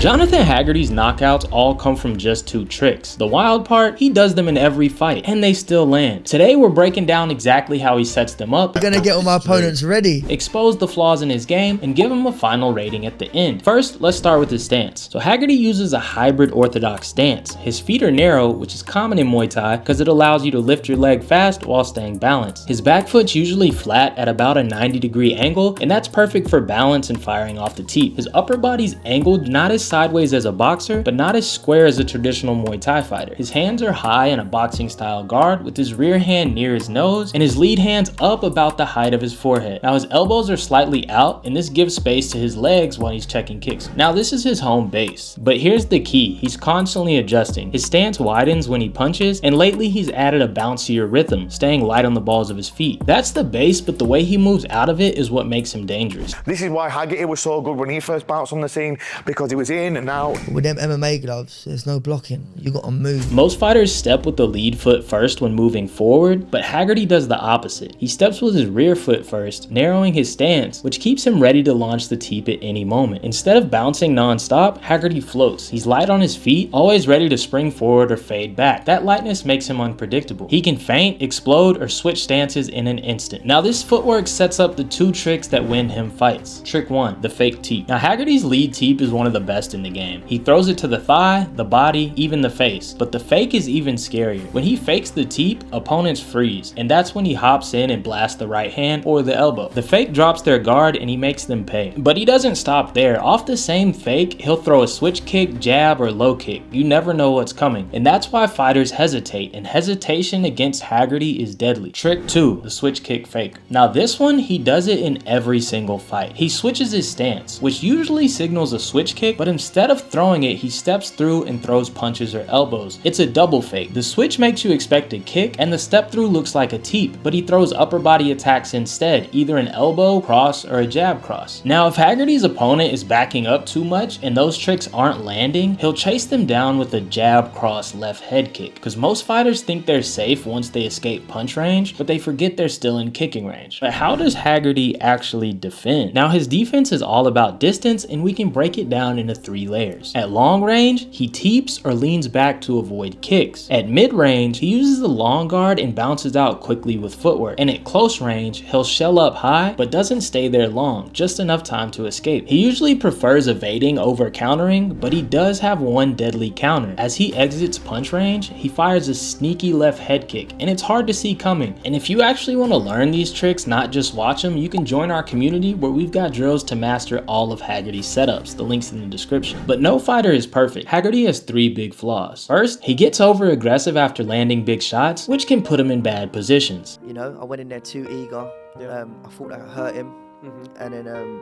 Jonathan Haggerty's knockouts all come from just 2 tricks. The wild part, he does them in every fight, and they still land. Today we're breaking down exactly how he sets them up. We're gonna get all my opponents ready, expose the flaws in his game, and give him a final rating at the end. First, let's start with his stance. So Haggerty uses a hybrid orthodox stance. His feet are narrow, which is common in Muay Thai because it allows you to lift your leg fast while staying balanced. His back foot's usually flat at about a 90-degree angle, and that's perfect for balance and firing off the teeth. His upper body's angled not as sideways as a boxer, but not as square as a traditional Muay Thai fighter. His hands are high in a boxing style guard, with his rear hand near his nose and his lead hands up about the height of his forehead. Now his elbows are slightly out, and this gives space to his legs while he's checking kicks. Now this is his home base, but here's the key: he's constantly adjusting. His stance widens when he punches, and lately he's added a bouncier rhythm, staying light on the balls of his feet. That's the base, but the way he moves out of it is what makes him dangerous. This is why Haggerty was so good when he first bounced on the scene, because he was in and out. With them MMA gloves, there's no blocking. You gotta move. Most fighters step with the lead foot first when moving forward, but Haggerty does the opposite. He steps with his rear foot first, narrowing his stance, which keeps him ready to launch the teep at any moment. Instead of bouncing non-stop, Haggerty floats. He's light on his feet, always ready to spring forward or fade back. That lightness makes him unpredictable. He can feint, explode, or switch stances in an instant. Now this footwork sets up the 2 tricks that win him fights. Trick 1, the fake teep. Now Haggerty's lead teep is one of the best in the game. He throws it to the thigh, the body, even the face, but the fake is even scarier. When he fakes the teep, opponents freeze, and that's when he hops in and blasts the right hand or the elbow. The fake drops their guard and he makes them pay. But he doesn't stop there. Off the same fake, he'll throw a switch kick, jab, or low kick. You never know what's coming, and that's why fighters hesitate, and hesitation against Haggerty is deadly. Trick 2, the switch kick fake. Now this one, he does it in every single fight. He switches his stance, which usually signals a switch kick, but instead of throwing it, he steps through and throws punches or elbows. It's a double fake. The switch makes you expect a kick, and the step through looks like a teep, but he throws upper body attacks instead, either an elbow cross or a jab cross. Now if Haggerty's opponent is backing up too much and those tricks aren't landing, he'll chase them down with a jab cross left head kick, because most fighters think they're safe once they escape punch range, but they forget they're still in kicking range. But how does Haggerty actually defend? Now his defense is all about distance, and we can break it down into 3 layers. At long range, he teeps or leans back to avoid kicks. At mid range, he uses the long guard and bounces out quickly with footwork. And at close range, he'll shell up high but doesn't stay there long, just enough time to escape. He usually prefers evading over countering, but he does have one deadly counter. As he exits punch range, he fires a sneaky left head kick, and it's hard to see coming. And if you actually want to learn these tricks, not just watch them, you can join our community where we've got drills to master all of Haggerty's setups. The link's in the description. But no fighter is perfect. Haggerty has 3 big flaws. First, he gets over aggressive after landing big shots, which can put him in bad positions. You know, I went in there too eager. I thought that I hurt him, and then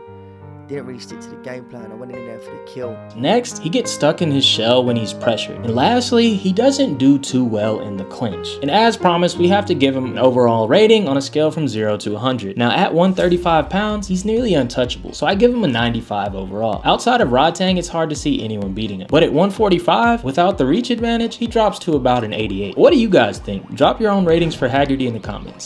didn't really stick to the game plan. I went in there for the kill. Next, he gets stuck in his shell when he's pressured. And lastly, he doesn't do too well in the clinch. And as promised, we have to give him an overall rating on a scale from 0 to 100. Now at 135 pounds, he's nearly untouchable, so I give him a 95 overall. Outside of Rodtang, it's hard to see anyone beating him. But at 145, without the reach advantage, he drops to about an 88. What do you guys think? Drop your own ratings for Haggerty in the comments.